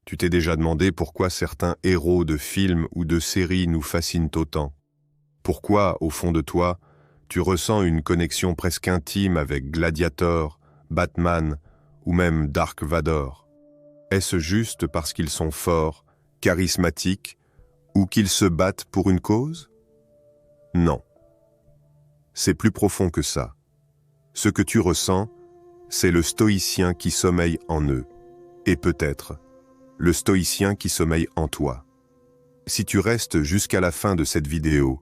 Tu t'es déjà demandé pourquoi certains héros de films ou de séries nous fascinent autant? Pourquoi, au fond de toi, tu ressens une connexion presque intime avec Gladiator, Batman ou même Dark Vador? Est-ce juste parce qu'ils sont forts, charismatiques, ou qu'ils se battent pour une cause? Non. C'est plus profond que ça. Ce que tu ressens, c'est le stoïcien qui sommeille en eux, et peut-être le stoïcien qui sommeille en toi. Si tu restes jusqu'à la fin de cette vidéo,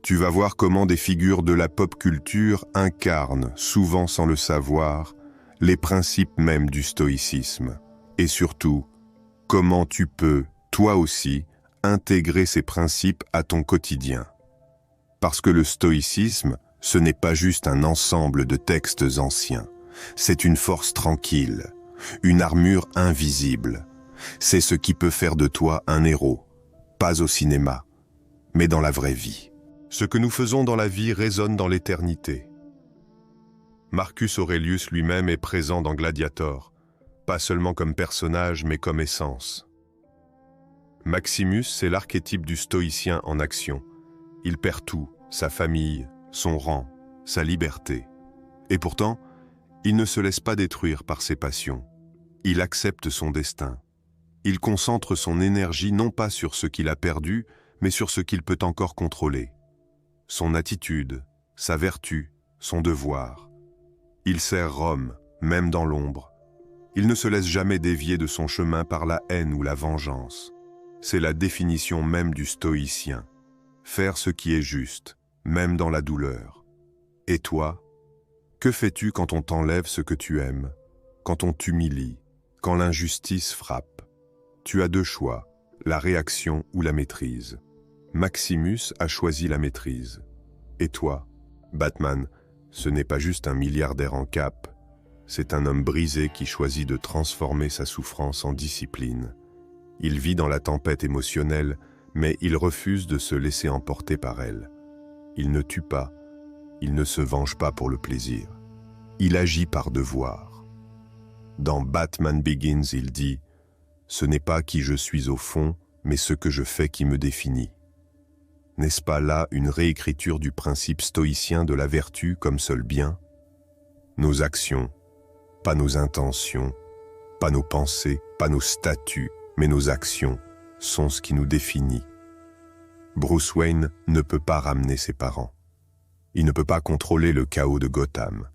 tu vas voir comment des figures de la pop culture incarnent, souvent sans le savoir, les principes mêmes du stoïcisme. Et surtout, comment tu peux, toi aussi, intégrer ces principes à ton quotidien. Parce que le stoïcisme, ce n'est pas juste un ensemble de textes anciens. C'est une force tranquille, une armure invisible. C'est ce qui peut faire de toi un héros, pas au cinéma, mais dans la vraie vie. Ce que nous faisons dans la vie résonne dans l'éternité. Marcus Aurelius lui-même est présent dans Gladiator, pas seulement comme personnage, mais comme essence. Maximus, c'est l'archétype du stoïcien en action. Il perd tout, sa famille, son rang, sa liberté. Et pourtant, il ne se laisse pas détruire par ses passions. Il accepte son destin. Il concentre son énergie non pas sur ce qu'il a perdu, mais sur ce qu'il peut encore contrôler. Son attitude, sa vertu, son devoir. Il sert Rome, même dans l'ombre. Il ne se laisse jamais dévier de son chemin par la haine ou la vengeance. C'est la définition même du stoïcien. Faire ce qui est juste, même dans la douleur. Et toi, que fais-tu quand on t'enlève ce que tu aimes, quand on t'humilie, quand l'injustice frappe? Tu as deux choix, la réaction ou la maîtrise. Maximus a choisi la maîtrise. Et toi, Batman, ce n'est pas juste un milliardaire en cape, c'est un homme brisé qui choisit de transformer sa souffrance en discipline. Il vit dans la tempête émotionnelle, mais il refuse de se laisser emporter par elle. Il ne tue pas, il ne se venge pas pour le plaisir. Il agit par devoir. Dans Batman Begins, il dit « Ce n'est pas qui je suis au fond, mais ce que je fais qui me définit ». N'est-ce pas là une réécriture du principe stoïcien de la vertu comme seul bien? Nos actions, pas nos intentions, pas nos pensées, pas nos statuts, mais nos actions sont ce qui nous définit. Bruce Wayne ne peut pas ramener ses parents. Il ne peut pas contrôler le chaos de Gotham,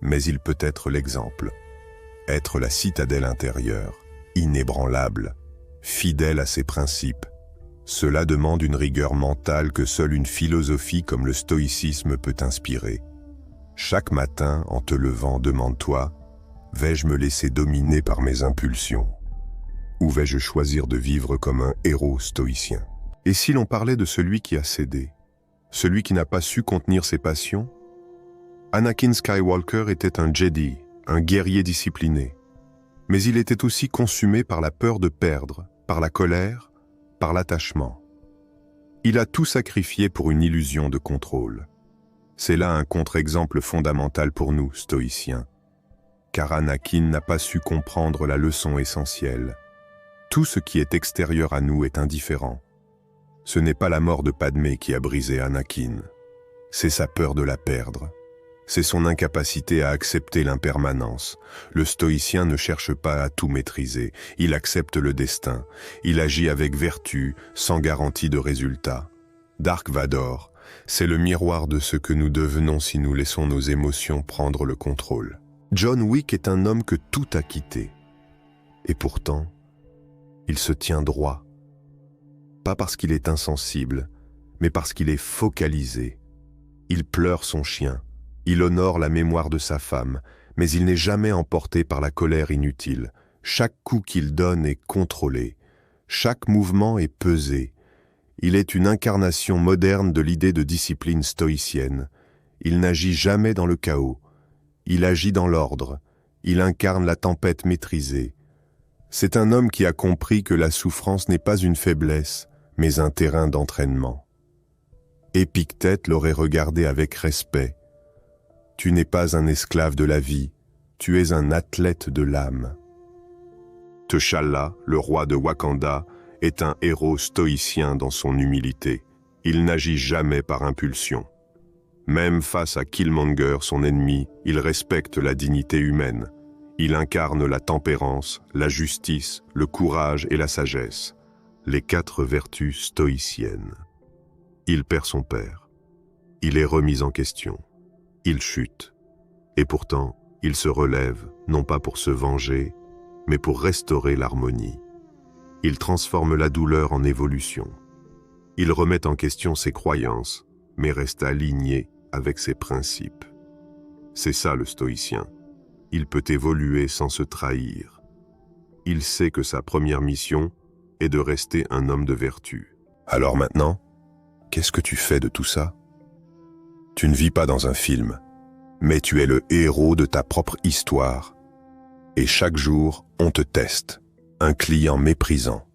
mais il peut être l'exemple, être la citadelle intérieure, inébranlable, fidèle à ses principes. Cela demande une rigueur mentale que seule une philosophie comme le stoïcisme peut inspirer. Chaque matin, en te levant, demande-toi, vais-je me laisser dominer par mes impulsions? Ou vais-je choisir de vivre comme un héros stoïcien? Et si l'on parlait de celui qui a cédé, celui qui n'a pas su contenir ses passions? Anakin Skywalker était un Jedi, un guerrier discipliné. Mais il était aussi consumé par la peur de perdre, par la colère, par l'attachement. Il a tout sacrifié pour une illusion de contrôle. C'est là un contre-exemple fondamental pour nous, stoïciens. Car Anakin n'a pas su comprendre la leçon essentielle. Tout ce qui est extérieur à nous est indifférent. Ce n'est pas la mort de Padmé qui a brisé Anakin. C'est sa peur de la perdre. C'est son incapacité à accepter l'impermanence. Le stoïcien ne cherche pas à tout maîtriser. Il accepte le destin. Il agit avec vertu, sans garantie de résultat. Dark Vador, c'est le miroir de ce que nous devenons si nous laissons nos émotions prendre le contrôle. John Wick est un homme que tout a quitté. Et pourtant, il se tient droit. Pas parce qu'il est insensible, mais parce qu'il est focalisé. Il pleure son chien. Il honore la mémoire de sa femme, mais il n'est jamais emporté par la colère inutile. Chaque coup qu'il donne est contrôlé. Chaque mouvement est pesé. Il est une incarnation moderne de l'idée de discipline stoïcienne. Il n'agit jamais dans le chaos. Il agit dans l'ordre. Il incarne la tempête maîtrisée. C'est un homme qui a compris que la souffrance n'est pas une faiblesse, mais un terrain d'entraînement. Épictète l'aurait regardé avec respect. Tu n'es pas un esclave de la vie, tu es un athlète de l'âme. T'Challa, le roi de Wakanda, est un héros stoïcien dans son humilité. Il n'agit jamais par impulsion. Même face à Killmonger, son ennemi, il respecte la dignité humaine. Il incarne la tempérance, la justice, le courage et la sagesse, les 4 vertus stoïciennes. Il perd son père. Il est remis en question. Il chute. Et pourtant, il se relève, non pas pour se venger, mais pour restaurer l'harmonie. Il transforme la douleur en évolution. Il remet en question ses croyances, mais reste aligné avec ses principes. C'est ça le stoïcien. Il peut évoluer sans se trahir. Il sait que sa première mission est de rester un homme de vertu. Alors maintenant, qu'est-ce que tu fais de tout ça? Tu ne vis pas dans un film, mais tu es le héros de ta propre histoire. Et chaque jour, on te teste. Un client méprisant,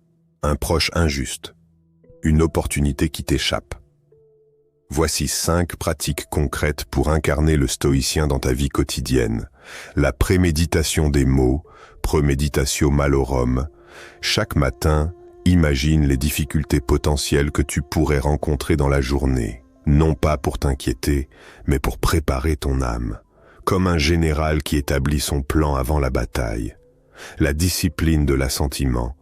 un proche injuste, une opportunité qui t'échappe. Voici 5 pratiques concrètes pour incarner le stoïcien dans ta vie quotidienne. La préméditation des mots, premeditatio malorum. Chaque matin, imagine les difficultés potentielles que tu pourrais rencontrer dans la journée. Non pas pour t'inquiéter, mais pour préparer ton âme. Comme un général qui établit son plan avant la bataille. La discipline de l'assentiment.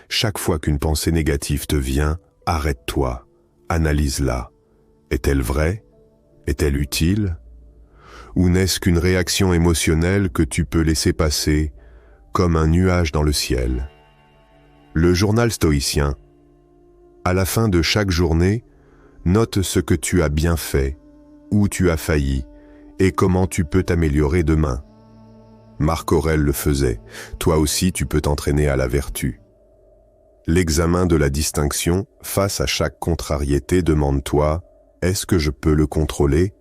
Chaque fois qu'une pensée négative te vient, arrête-toi, analyse-la. Est-elle vraie? Est-elle utile? Ou n'est-ce qu'une réaction émotionnelle que tu peux laisser passer, comme un nuage dans le ciel? Le journal stoïcien. À la fin de chaque journée, note ce que tu as bien fait, où tu as failli, et comment tu peux t'améliorer demain. Marc Aurèle le faisait, toi aussi tu peux t'entraîner à la vertu. L'examen de la distinction, face à chaque contrariété, demande-toi, est-ce que je peux le contrôler?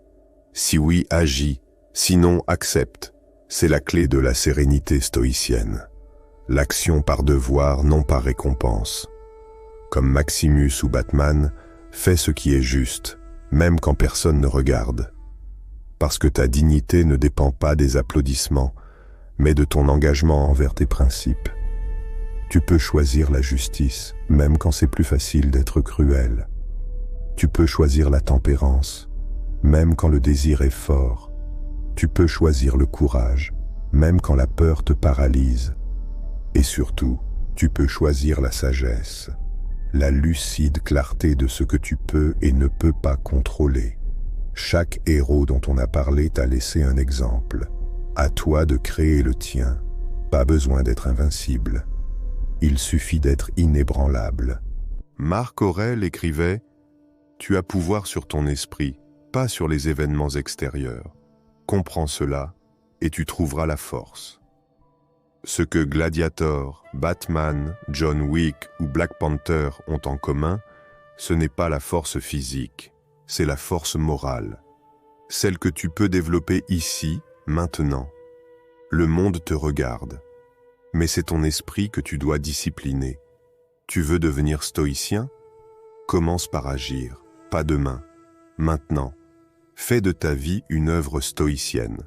Si oui, agis, sinon accepte. C'est la clé de la sérénité stoïcienne. L'action par devoir, non par récompense. Comme Maximus ou Batman, fais ce qui est juste, même quand personne ne regarde. Parce que ta dignité ne dépend pas des applaudissements, mais de ton engagement envers tes principes. Tu peux choisir la justice, même quand c'est plus facile d'être cruel. Tu peux choisir la tempérance, même quand le désir est fort. Tu peux choisir le courage, même quand la peur te paralyse. Et surtout, tu peux choisir la sagesse, la lucide clarté de ce que tu peux et ne peux pas contrôler. Chaque héros dont on a parlé t'a laissé un exemple. À toi de créer le tien. Pas besoin d'être invincible. Il suffit d'être inébranlable. Marc Aurèle écrivait « Tu as pouvoir sur ton esprit, pas sur les événements extérieurs. Comprends cela et tu trouveras la force. » Ce que Gladiator, Batman, John Wick ou Black Panther ont en commun, ce n'est pas la force physique, c'est la force morale. Celle que tu peux développer ici, maintenant. Le monde te regarde, mais c'est ton esprit que tu dois discipliner. Tu veux devenir stoïcien? Commence par agir, pas demain, maintenant. Fais de ta vie une œuvre stoïcienne.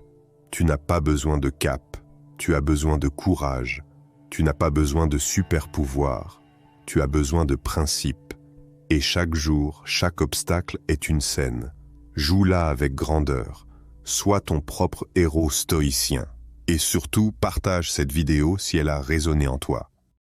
Tu n'as pas besoin de cap, tu as besoin de courage. Tu n'as pas besoin de super pouvoir, tu as besoin de principes. Et chaque jour, chaque obstacle est une scène. Joue-la avec grandeur. Sois ton propre héros stoïcien. Et surtout, partage cette vidéo si elle a résonné en toi.